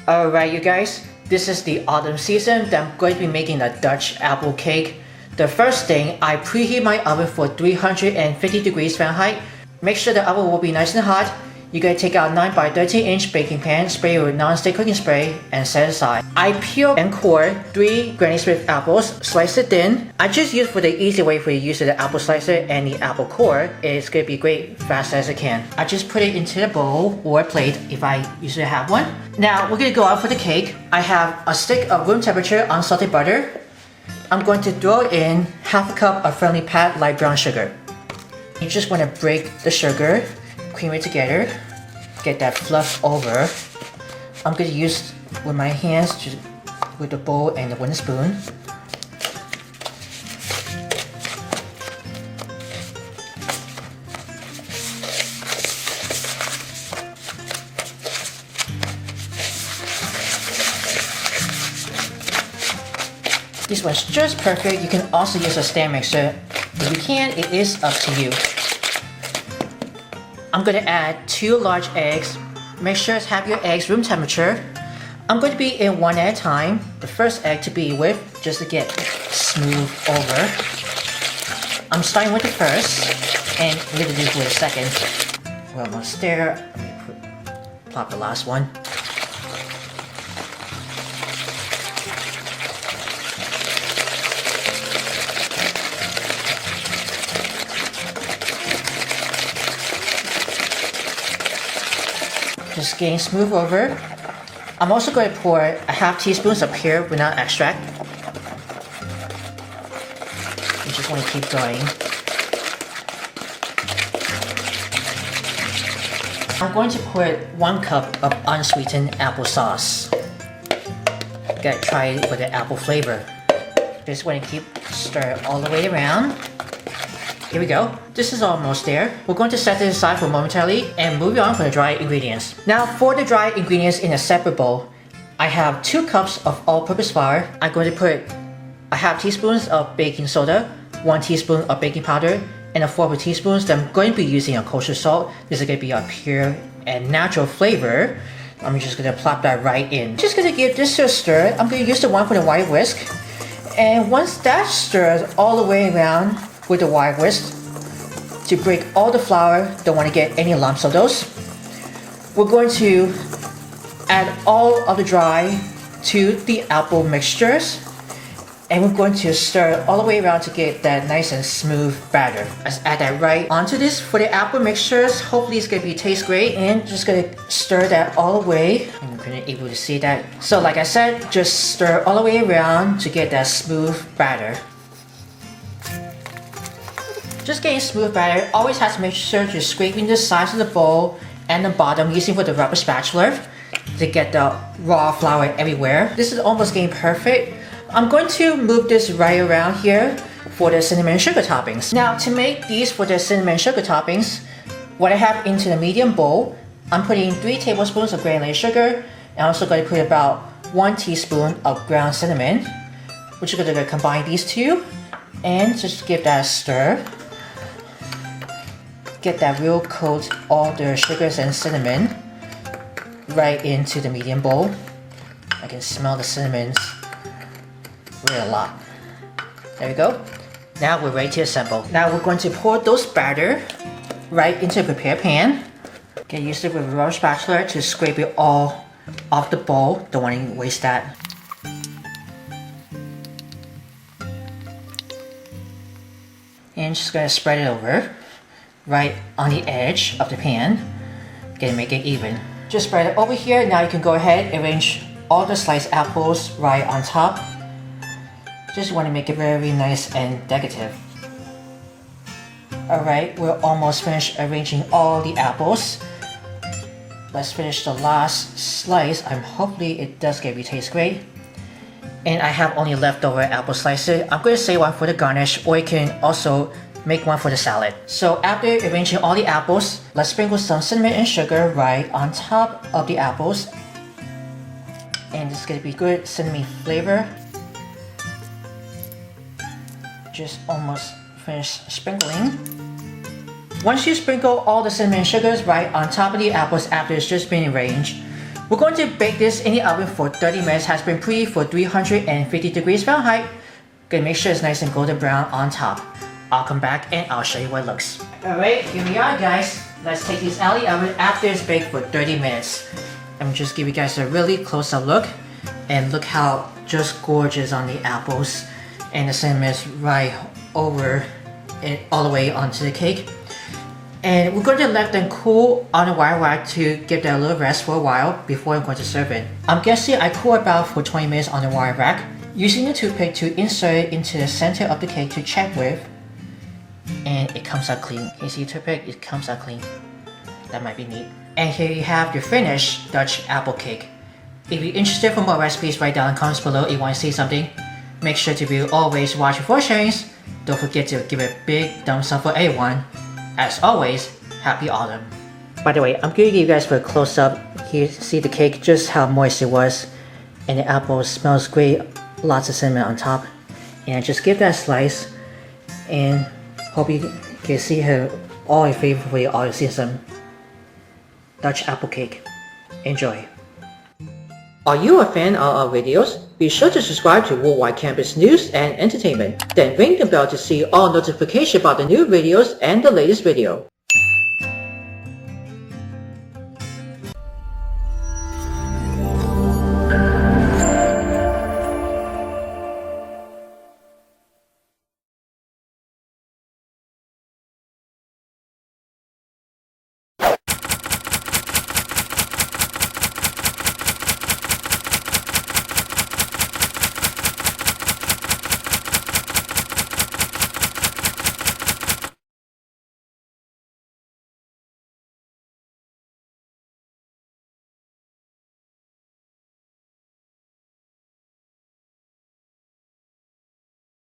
Alright you guys, this is the autumn season that I'm going to be making a Dutch apple cake. The first thing, I preheat my oven for 350 degrees Fahrenheit. Make sure the oven will be nice and hot. You're going to take out 9 by 13 inch baking pan, spray it with non-stick cooking spray, and set aside. I peel and core 3 Granny Smith apples, slice it thin. I just use for the easy way for you to use the apple slicer and the apple core. It's going to be great fast as it can. I just put it into the bowl or plate if I usually have one. Now we're going to go out for the cake. I have a stick of room temperature unsalted butter. I'm going to throw in half a cup of finely packed light brown sugar. You just want to break the sugar, cream it together, get that fluff over. I'm going to use with my hands with the bowl and the wooden spoon. This one's just perfect. You can also use a stand mixer. If you can, it is up to you. I'm going to add 2 large eggs. Make sure to have your eggs room temperature. I'm going to be in one at a time. The first egg to be with, just to get smooth over. I'm starting with the first, and I'm going to do it with the second. We're almost there. Let me plop the last one. Just getting smooth over. I'm also going to pour a half teaspoon of pure vanilla extract. You just want to keep going. I'm going to put 1 cup of unsweetened applesauce. Gotta try it with the apple flavor. Just want to keep stir all the way around. Here we go. This is almost there. We're going to set this aside for momentarily and move on for the dry ingredients. Now for the dry ingredients in a separate bowl, I have 2 cups of all-purpose flour. I'm going to put a half teaspoon of baking soda, 1 teaspoon of baking powder, and a 4 teaspoons that I'm going to be using a kosher salt. This is going to be a pure and natural flavor. I'm just going to plop that right in. Just going to give this a stir. I'm going to use the one for the wire whisk. And once that stirs all the way around with the wire whisk to break all the flour, don't want to get any lumps of those. We're going to add all of the dry to the apple mixtures, and we're going to stir all the way around to get that nice and smooth batter. Let's add that right onto this for the apple mixtures. Hopefully it's going to taste great, and just going to stir that all the way. I'm going to be able to see that. So like I said, just stir all the way around to get that smooth batter. Just getting smooth batter. Always have to make sure to scraping the sides of the bowl and the bottom using for the rubber spatula to get the raw flour everywhere. This is almost getting perfect. I'm going to move this right around here for the cinnamon and sugar toppings. Now to make these for the cinnamon and sugar toppings, what I have into the medium bowl, I'm putting 3 tablespoons of granulated sugar, and I'm also going to put about 1 teaspoon of ground cinnamon. We're just going to combine these two and just give that a stir. Get that real coat all the sugars and cinnamon right into the medium bowl. I can smell the cinnamons really a lot. There we go. Now we're ready to assemble. Now we're going to pour those batter right into a prepared pan. Get used to it with a rubber spatula to scrape it all off the bowl. Don't want to waste that. And just going to spread it over right on the edge of the pan. Again, make it even. Just spread it over here. Now you can go ahead and arrange all the sliced apples right on top. Just want to make it very nice and decorative. Alright, we're almost finished arranging all the apples. Let's finish the last slice. Hopefully it does get taste great. And I have only leftover apple slices. I'm going to save one for the garnish, or you can also make one for the salad. So after arranging all the apples, let's sprinkle some cinnamon and sugar right on top of the apples. And this is going to be good cinnamon flavor. Just almost finished sprinkling. Once you sprinkle all the cinnamon and sugars right on top of the apples after it's just been arranged, We're going to bake this in the oven for 30 minutes. Has been preheated for 350 degrees Fahrenheit. Gonna make sure it's nice and golden brown on top. I'll come back and I'll show you what it looks. Alright, here we are guys. Let's take these out of the oven after it's baked for 30 minutes. I'm just give you guys a really close-up look. And look how just gorgeous on the apples. And the cinnamon is right over it all the way onto the cake. And we're going to let them cool on the wire rack to give that a little rest for a while before I'm going to serve it. I'm guessing I cool about for 20 minutes on the wire rack, using the toothpick to insert it into the center of the cake to check with. And it comes out clean. Can you see the toothpick? It comes out clean. That might be neat. And here you have your finished Dutch apple cake. If you're interested for more recipes, write down in the comments below if you want to see something. Make sure to always watch before sharing. Don't forget to give it a big thumbs up for everyone. As always, happy autumn. By the way, I'm going to give you guys for a close-up. Here, see the cake, just how moist it was. And the apple smells great. Lots of cinnamon on top. And just give that a slice. And hope you can see her all your favorite for all your season. Dutch apple cake. Enjoy. Are you a fan of our videos? Be sure to subscribe to Worldwide Campus News and Entertainment. Then ring the bell to see all notifications about the new videos and the latest video.